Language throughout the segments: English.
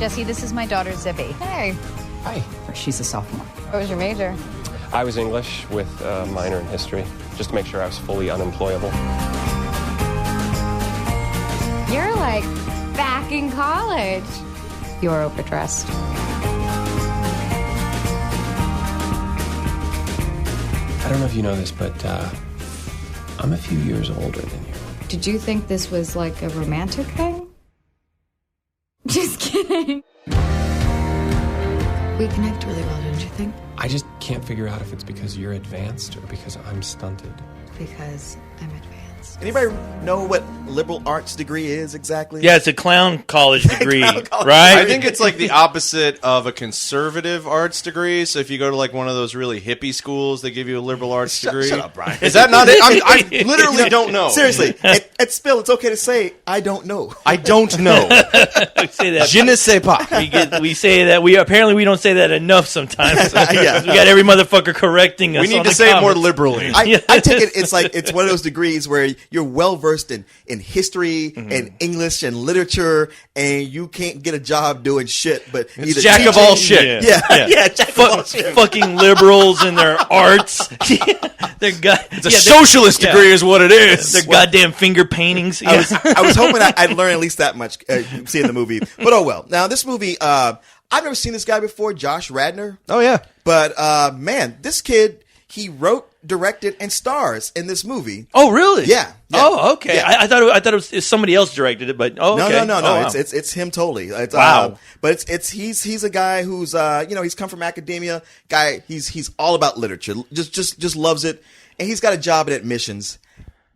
Jesse, this is my daughter, Zibby. Hey. Hi. She's a sophomore. What was your major? I was English with a minor in history, just to make sure I was fully unemployable. You're like back in college. You're overdressed. I don't know if you know this, but I'm a few years older than you. Did you think this was like a romantic thing? Just kidding. We connect really well, don't you think? I just can't figure out if it's because you're advanced or because I'm stunted. Because I'm advanced. Anybody know what liberal arts degree is exactly? Yeah, it's a clown college degree, right? I think it's like the opposite of a conservative arts degree. So if you go to like one of those really hippie schools, they give you a liberal arts degree. Shut up, Brian. Is that not it? I literally don't know. Seriously, at Spill, it's okay to say, I don't know. I don't know. We say that. Je ne sais pas. We say that. We don't say that enough sometimes. Yeah. We got every motherfucker correcting us. We need on to the say it more comments. liberally. I take it, it's one of those degrees where you're well versed in history and English and literature, and you can't get a job doing shit. But It's either jack of teaching- all shit. Yeah, jack of all shit. Fucking liberals and their arts. It's a socialist degree is what it is. Their goddamn finger paintings. I was hoping I'd learn at least that much seeing the movie. But oh well. Now this movie, I've never seen this guy before, Josh Radnor. Oh, yeah. But man, this kid, he wrote, directed, and stars in this movie. Oh, really? Yeah. Oh, okay. Yeah. I thought it was somebody else directed it, but okay. No. Oh, wow. It's him totally. Wow. But he's a guy who's he's come from academia. Guy, he's all about literature. Just loves it, and he's got a job at admissions.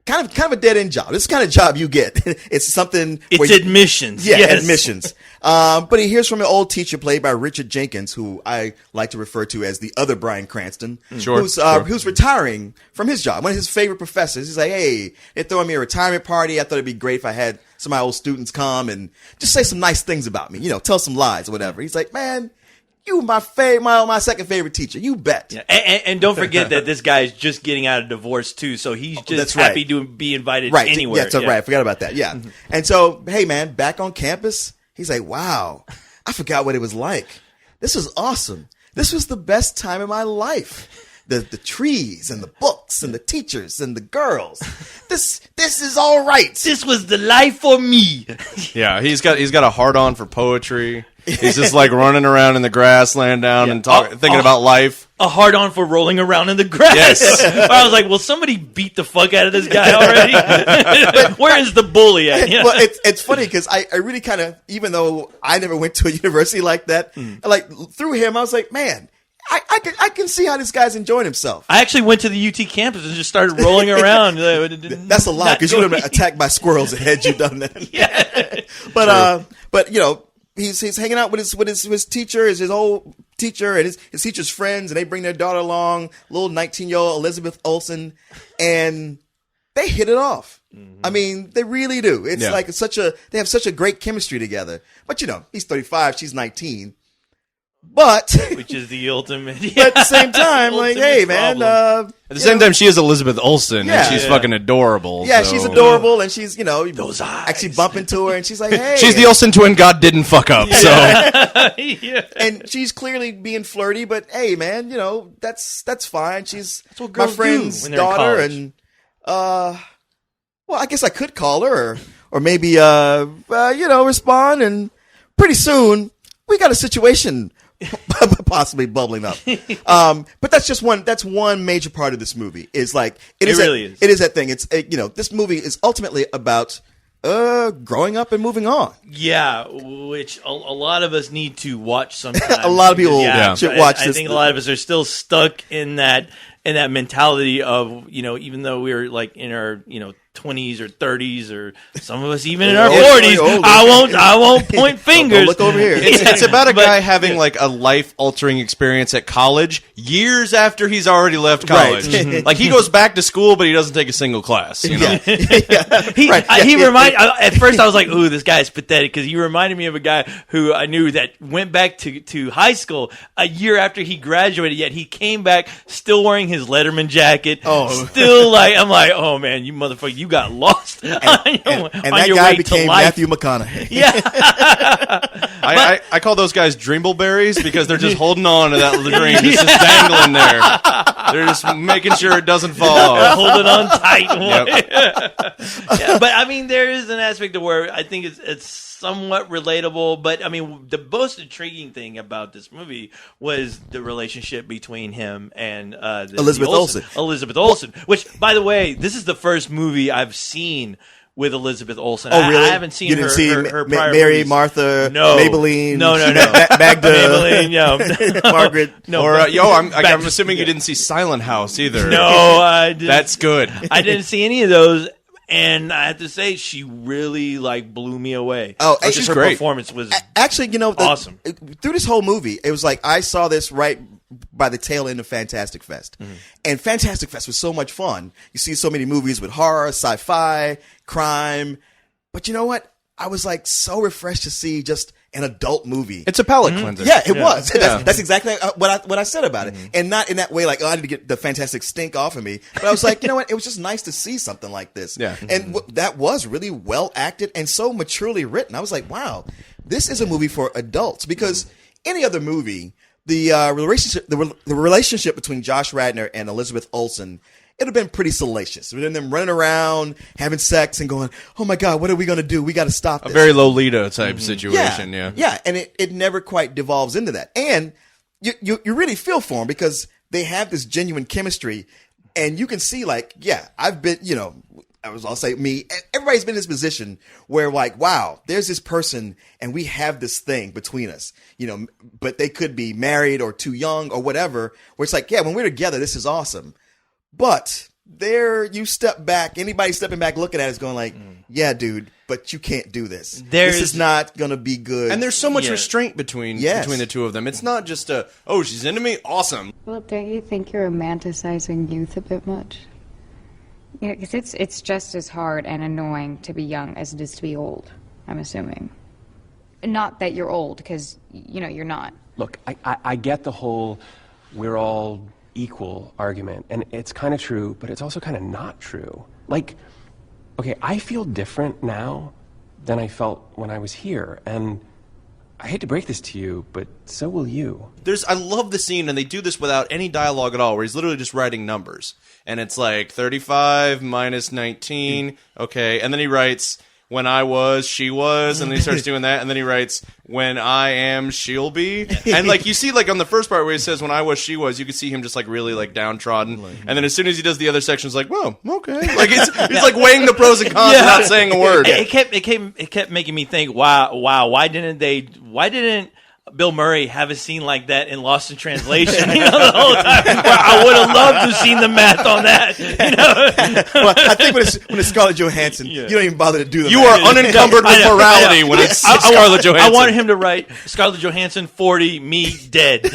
Kind of a dead end job. This is the kind of job you get. It's something. It's admissions. Yeah, yes. admissions. But he hears from an old teacher played by Richard Jenkins, who I like to refer to as the other Bryan Cranston, who's retiring from his job. One of his favorite professors. He's like, hey, they're throwing me a retirement party. I thought it'd be great if I had some of my old students come and just say some nice things about me. Tell some lies or whatever. He's like, man, you my second favorite teacher. You bet. Yeah. And don't forget that this guy is just getting out of divorce too, so he's just happy to be invited anywhere. Yeah, right. I forgot about that. Yeah. And so, hey man, back on campus, he's like, wow, I forgot what it was like. This was awesome. This was the best time of my life. The trees and the books and the teachers and the girls. This is all right. This was the life for me. Yeah, he's got a hard on for poetry. He's just like running around in the grass, laying down and thinking about life. A hard on for rolling around in the grass. Yes. I was like, well, somebody beat the fuck out of this guy already. Where is the bully at? Yeah. Well, it's funny because I really kind of, even though I never went to a university like that, like through him, I was like, man, I can see how this guy's enjoying himself. I actually went to the UT campus and just started rolling around. That's a lie because you would have been attacked by squirrels had you done that. Yeah. But he's hanging out with his teacher, his old teacher, and his teacher's friends, and they bring their daughter along, little 19-year-old Elizabeth Olsen, and they hit it off. Mm-hmm. I mean, they really do. It's like they have such a great chemistry together. But he's 35, she's 19. But which is the ultimate. But at the same time, like, hey, man. At the same time, she is Elizabeth Olsen, and she's fucking adorable. Yeah, so. she's adorable, and she's those eyes. actually bumping to her, and she's like, hey. She's the Olsen twin God didn't fuck up. So, and she's clearly being flirty, but hey, man, that's fine. She's what my girls friend's do when they're in daughter, college. and well, I guess I could call her, or maybe respond, and pretty soon we got a situation possibly bubbling up. But that's one major part of this movie is like, it really is. It is that thing. It's, this movie is ultimately about, growing up and moving on. Yeah. Which a lot of us need to watch sometime. A lot of people should watch this. I think a lot of us are still stuck in that mentality of, even though we're like in our, 20s or 30s, or some of us even in our 40s. I won't point fingers. Don't look over here. It's about a guy having like a life-altering experience at college years after he's already left college. Right. Mm-hmm. Like he goes back to school, but he doesn't take a single class. At first I was like, ooh, this guy's pathetic, because he reminded me of a guy who I knew that went back to high school a year after he graduated, yet he came back still wearing wearing his Letterman jacket. Oh. Still like, I'm like, oh man, you motherfucker, you got lost on And that your guy way became to life. Matthew McConaughey. Yeah. I call those guys dreambleberries because they're just holding on to that dream. It's just dangling there. They're just making sure it doesn't fall off. Holding on tight. Yep. Yeah, but I mean, there is an aspect of where I think it's somewhat relatable. But I mean, the most intriguing thing about this movie was the relationship between him and Elizabeth Olsen. Elizabeth Olsen, which, by the way, this is the first movie I've seen with Elizabeth Olsen. Oh, really? I haven't seen you didn't see her prior Mary, movies. Martha, No. Maybelline, No. Magda, Maybelline, no. Margaret. No, Or I'm back- assuming you didn't see Silent House either. No, I didn't. That's good. I didn't see any of those, and I have to say, she really like blew me away. Oh, Just she's her great. performance was Actually, awesome. Through this whole movie, it was like I saw this right by the tail end of Fantastic Fest. Mm-hmm. And Fantastic Fest was so much fun. You see so many movies with horror, sci-fi, crime. But you know what? I was like so refreshed to see just an adult movie. It's a palate cleanser. Yeah, it was. Yeah. That's exactly what I said about it. And not in that way like, oh, I need to get the fantastic stink off of me. But I was like, you know what? It was just nice to see something like this. Yeah. And that was really well acted and so maturely written. I was like, wow, this is a movie for adults. Because any other movie, the relationship between Josh Radnor and Elizabeth Olsen, it would have been pretty salacious. With them running around, having sex, and going, oh my God, what are we going to do? We got to stop this. A very Lolita type situation, yeah. Yeah, and it never quite devolves into that. And you really feel for them because they have this genuine chemistry, and you can see, like, yeah, I've been, I'll say me, everybody's been in this position where, like, wow, there's this person, and we have this thing between us, but they could be married or too young or whatever, where it's like, yeah, when we're together, this is awesome. But there, you step back, anybody stepping back looking at it is going like, yeah, dude, but you can't do this. This is not going to be good. And there's so much restraint between the two of them. It's not just oh, she's into me? Awesome. Well, don't you think you're romanticizing youth a bit much? Yeah, because it's just as hard and annoying to be young as it is to be old, I'm assuming. Not that you're old, because, you're not. Look, I get the whole we're all equal argument, and it's kind of true, but it's also kind of not true. Like, okay, I feel different now than I felt when I was here, and I hate to break this to you, but so will you. I love the scene, and they do this without any dialogue at all, where he's literally just writing numbers. And it's like 35 minus 19, okay, and then he writes, when I was, she was, and then he starts doing that, and then he writes, when I am, she'll be. And, like, you see, like, on the first part where he says, when I was, she was, you can see him just, like, really, like, downtrodden. And then as soon as he does the other sections, like, well, okay. Like, he's like, weighing the pros and cons without saying a word. It kept making me think, wow, why didn't Bill Murray have a scene like that in Lost in Translation, the whole time. Where I would have loved to have seen the math on that, Well, I think when it's Scarlett Johansson, you don't even bother to do the You math. are unencumbered with morality when it's Scarlett Johansson. I wanted him to write Scarlett Johansson 40, me dead. But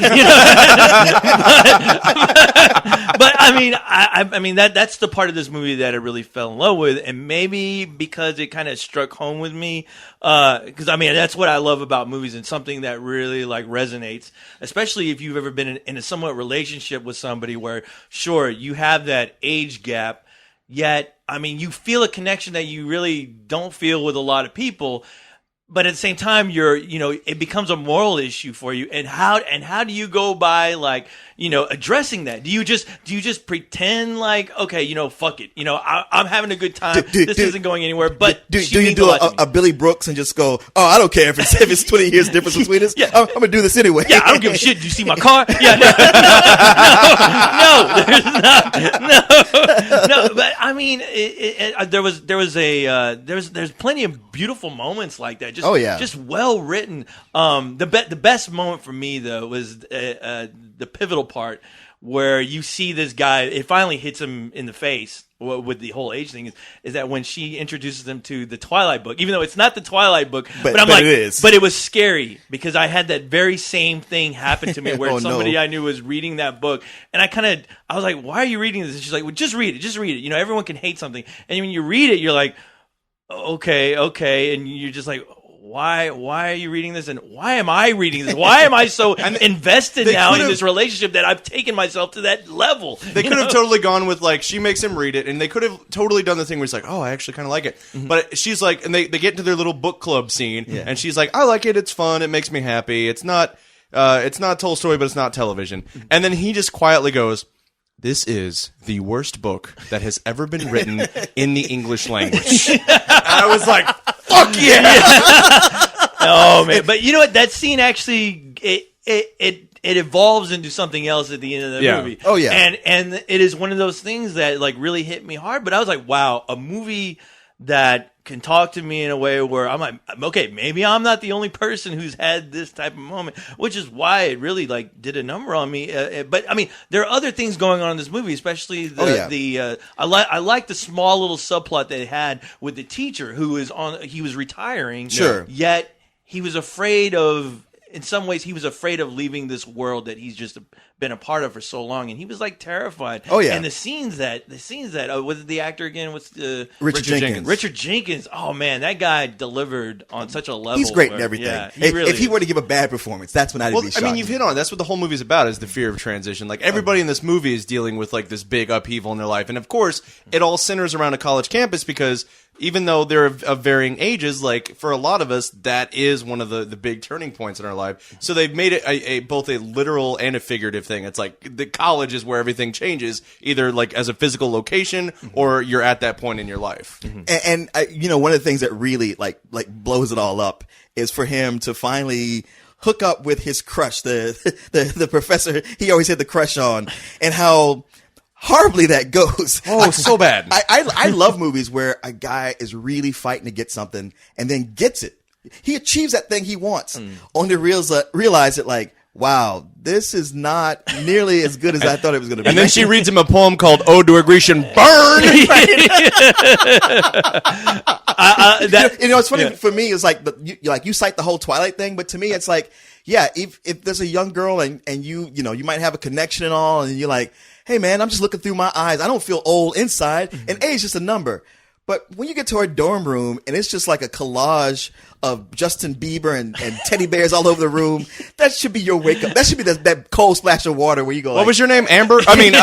I mean that's the part of this movie that I really fell in love with, and maybe because it kind of struck home with me. Because I mean that's what I love about movies, and something that really like resonates, especially if you've ever been in a somewhat relationship with somebody where, sure, you have that age gap, yet I mean you feel a connection that you really don't feel with a lot of people. But at the same time, it becomes a moral issue for you. And how do you go by, like, addressing that? Do you just pretend like, okay, fuck it, I'm having a good time. This isn't going anywhere. But do you do a Billy Brooks and just go, oh, I don't care if it's 20 years difference between us. Yeah. I'm gonna do this anyway. Yeah, I don't give a shit. Do you see my car? Yeah, no. But I mean, there's plenty of beautiful moments like that. Just well written. The best moment for me though was the pivotal part where you see this guy. It finally hits him in the face with the whole age thing. Is that when she introduces him to the Twilight book, even though it's not the Twilight book, but I'm like, it is. But it was scary because I had that very same thing happen to me where somebody I knew was reading that book, and I was like, why are you reading this? And she's like, well, just read it. Everyone can hate something, and when you read it, you're like, okay, and you're just like, why are you reading this, and why am I reading this? Why am I so invested now in this relationship that I've taken myself to that level? They could have totally gone with, like, she makes him read it, and they could have totally done the thing where it's like, oh, I actually kind of like it. But she's like, and they get into their little book club scene, and she's like, I like it, it's fun, it makes me happy. It's not Tolstoy, but it's not television. And then he just quietly goes, this is the worst book that has ever been written in the English language. And I was like, fuck yeah! Oh, man. But you know what? That scene actually, it evolves into something else at the end of the movie. Oh, yeah. And it is one of those things that, like, really hit me hard. But I was like, wow, a movie that can talk to me in a way where I'm like, okay, maybe I'm not the only person who's had this type of moment, which is why it really, like, did a number on me. But I mean, there are other things going on in this movie, especially I like the small little subplot they had with the teacher who he was retiring. Sure. Yet he was afraid of, in some ways, he was afraid of leaving this world that he's just been a part of for so long, and he was like terrified. Oh yeah. And the scenes that was the actor again? What's the Richard Jenkins? Richard Jenkins. Oh man, that guy delivered on such a level. He's great in everything. Yeah, if he were to give a bad performance, that's when I'd be shocked. I mean, you've hit on it. That's what the whole movie's about, is the fear of transition. Like, everybody in this movie is dealing with, like, this big upheaval in their life, and of course, it all centers around a college campus because even though they're of varying ages, like, for a lot of us, that is one of the big turning points in our life. So they've made it both a literal and a figurative thing. It's like the college is where everything changes, either like as a physical location or you're at that point in your life. And you know, one of the things that really like blows it all up is for him to finally hook up with his crush, the professor he always had the crush on, and how horribly that goes. Oh, so bad. I love movies where a guy is really fighting to get something and then gets it. He achieves that thing he wants, only to realize it, like, wow, this is not nearly as good as I thought it was going to be. And then she reads him a poem called Ode to a Grecian Burn. You know, it's funny for me. It's like you cite the whole Twilight thing, but to me, it's like, yeah, if there's a young girl and you might have a connection and all, and you're like, hey man, I'm just looking through my eyes. I don't feel old inside, and age is just a number. But when you get to our dorm room and it's just like a collage of Justin Bieber and teddy bears all over the room, that should be your wake up. That should be that cold splash of water where you go, what was your name? Amber? I mean,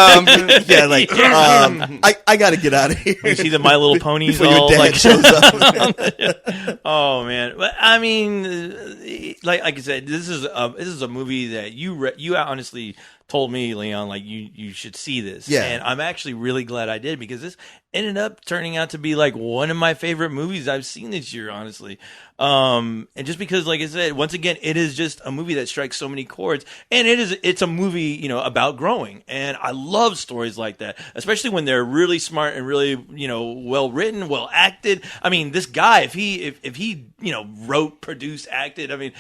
yeah, like, I got to get out of here. You see the My Little Ponies before all your dad like shows up. Oh man, but I mean, like I said, this is a movie that you honestly told me, Leon, like you should see this. Yeah. And I'm actually really glad I did, because this ended up turning out to be like one of my favorite movies I've seen this year, honestly. And just because, like I said, once again, it is just a movie that strikes so many chords, and it's a movie, you know, about growing. And I love stories like that, especially when they're really smart and really, you know, well written, well acted. I mean, this guy, if he, you know, wrote, produced, acted, I mean,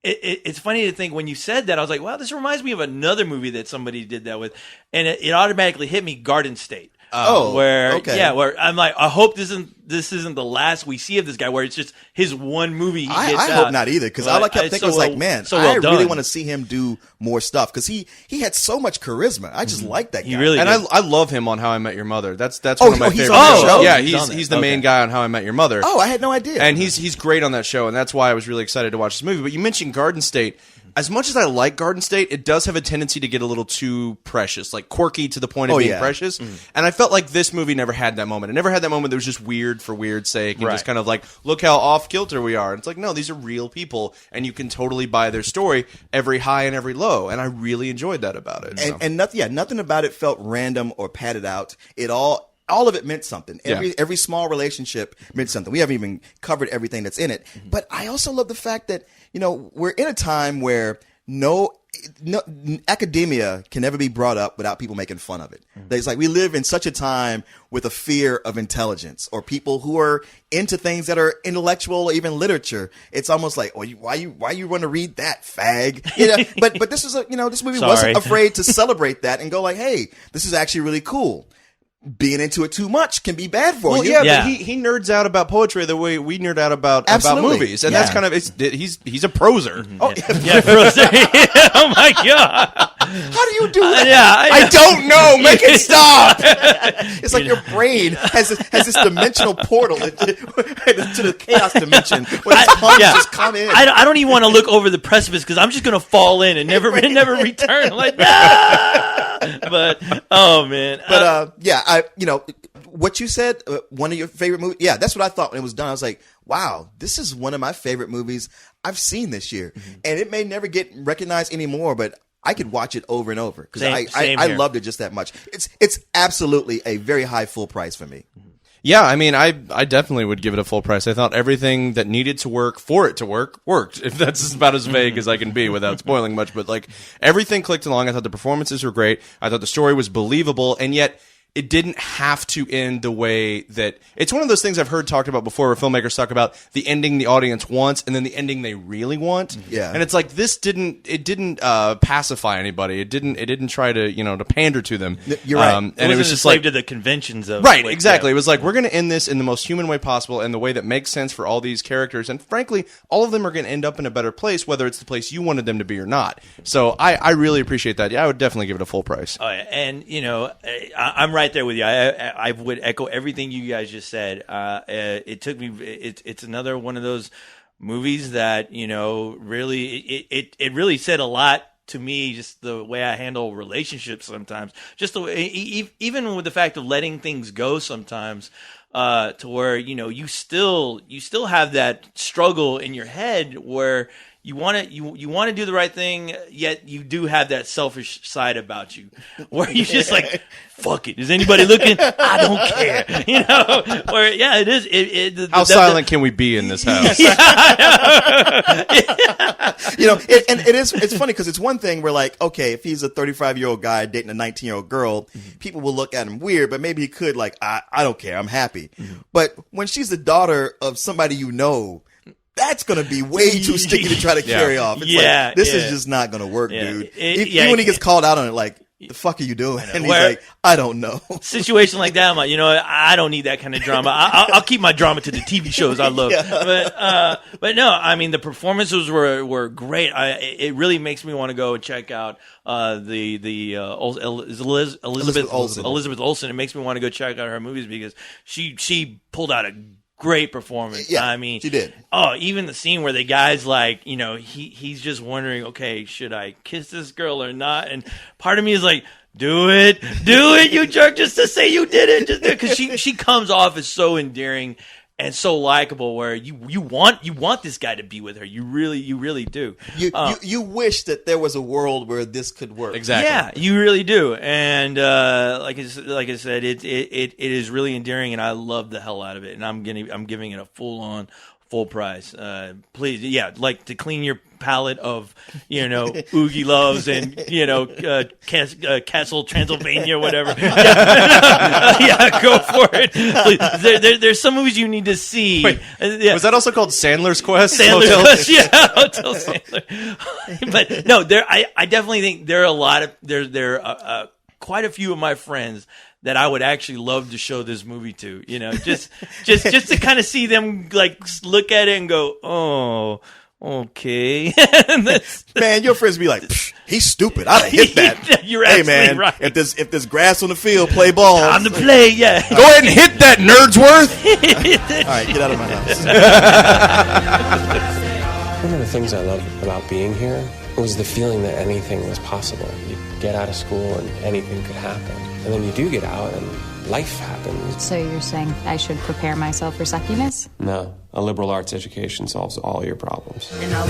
it's funny to think when you said that, I was like, wow, this reminds me of another movie that somebody did that with. And it automatically hit me, Garden State. Where I'm like, I hope this isn't the last we see of this guy, where it's just his one movie he gets I hope not either, because all I kept thinking was like, man, I really want to see him do more stuff, because he had so much charisma. I just like that guy. He really and did. I love him on How I Met Your Mother. That's one of my favorite shows. Yeah, he's the main guy on How I Met Your Mother. Oh, I had no idea. And he's great on that show, and that's why I was really excited to watch this movie. But you mentioned Garden State. As much as I like Garden State, it does have a tendency to get a little too precious, like quirky to the point of being precious. And I felt like this movie never had that moment. It never had that moment that was just weird for weird's sake, and just kind of like, look how off kilter we are. And it's like, no, these are real people, and you can totally buy their story, every high and every low. And I really enjoyed that about it. And nothing about it felt random or padded out. All of it meant something. Every small relationship meant something. We haven't even covered everything that's in it. But I also love the fact that, you know, we're in a time where no academia can never be brought up without people making fun of it. It's like we live in such a time with a fear of intelligence, or people who are into things that are intellectual, or even literature. It's almost like, why you want to read that, fag? You know, but this is this movie wasn't afraid to celebrate that and go like, hey, this is actually really cool. Being into it too much can be bad for you. Yeah, but he nerds out about poetry the way we nerd out about movies, and that's kind of he's a proser. Oh yeah, proser. Oh my god. How do you do that? I don't know. Make it stop. It's like your brain has this dimensional portal to the chaos dimension where the puns just come in. I don't even want to look over the precipice because I'm just going to fall in and never return. I'm like, but oh man. But what you said, one of your favorite movies. Yeah, that's what I thought when it was done. I was like, wow, this is one of my favorite movies I've seen this year, and it may never get recognized anymore, but I could watch it over and over because I loved it just that much. It's absolutely a very high full price for me. Yeah, I mean, I definitely would give it a full price. I thought everything that needed to work for it to work worked. If that's about as vague as I can be without spoiling much, but like everything clicked along. I thought the performances were great. I thought the story was believable, and yet it didn't have to end the way that it's one of those things I've heard talked about before where filmmakers talk about the ending the audience wants and then the ending they really want. Yeah. And it's like this didn't pacify anybody. It didn't try to, to pander to them. You're right. And it was just slave to the conventions of right, exactly. It was like we're going to end this in the most human way possible and the way that makes sense for all these characters, and frankly, all of them are going to end up in a better place whether it's the place you wanted them to be or not. So I really appreciate that. Yeah, I would definitely give it a full price. Oh, yeah. And I'm right there with you. I would echo everything you guys just said. It took me. It's another one of those movies that really it really said a lot to me. Just the way I handle relationships sometimes. Just the way, even with the fact of letting things go sometimes. To where you still have that struggle in your head where you want to do the right thing, yet you do have that selfish side about you, where you just like, fuck it. Is anybody looking? I don't care. Where it is. How silent can we be in this house? It's funny because it's one thing where like, okay, if he's a 35-year-old guy dating a 19-year-old girl, people will look at him weird, but maybe he could like, I don't care, I'm happy. But when she's the daughter of somebody that's going to be way too sticky to try to carry off. It's like, this is just not going to work, dude. Even when he gets called out on it, like, the fuck are you doing? And he's like, I don't know. Situation like that, I'm like, I don't need that kind of drama. I'll keep my drama to the TV shows I love. But no, I mean, the performances were great. It really makes me want to go and check out Elizabeth Olsen. It makes me want to go check out her movies because she pulled out a great performance. Yeah, I mean, she did. Oh, even the scene where the guy's like, he's just wondering, okay, should I kiss this girl or not? And part of me is like, do it, you jerk, just to say you did it, just because she comes off as so endearing and so likable, where you want this guy to be with her. You really do. You wish that there was a world where this could work. Exactly. Yeah, you really do. And like I said, it is really endearing, and I love the hell out of it. And I'm giving it a full price. Please, like to clean your palette of Oogie Loves and Castle Transylvania, whatever. Go for it. Please. There's some movies you need to see. Wait, was that also called Sandler's Quest? Quest, Hotel Sandler. But no, I definitely think there are quite a few of my friends that I would actually love to show this movie to, just to kind of see them like look at it and go, oh, okay. Man, your friends be like, he's stupid. I'd hit that. You're absolutely right. If there's grass on the field, play ball. Time to play, yeah. Go ahead and hit that, Nerdsworth. All right, get out of my house. One of the things I loved about being here was the feeling that anything was possible. You get out of school and anything could happen. And then you do get out and life happens. So you're saying I should prepare myself for suckiness? No, a liberal arts education solves all your problems. In a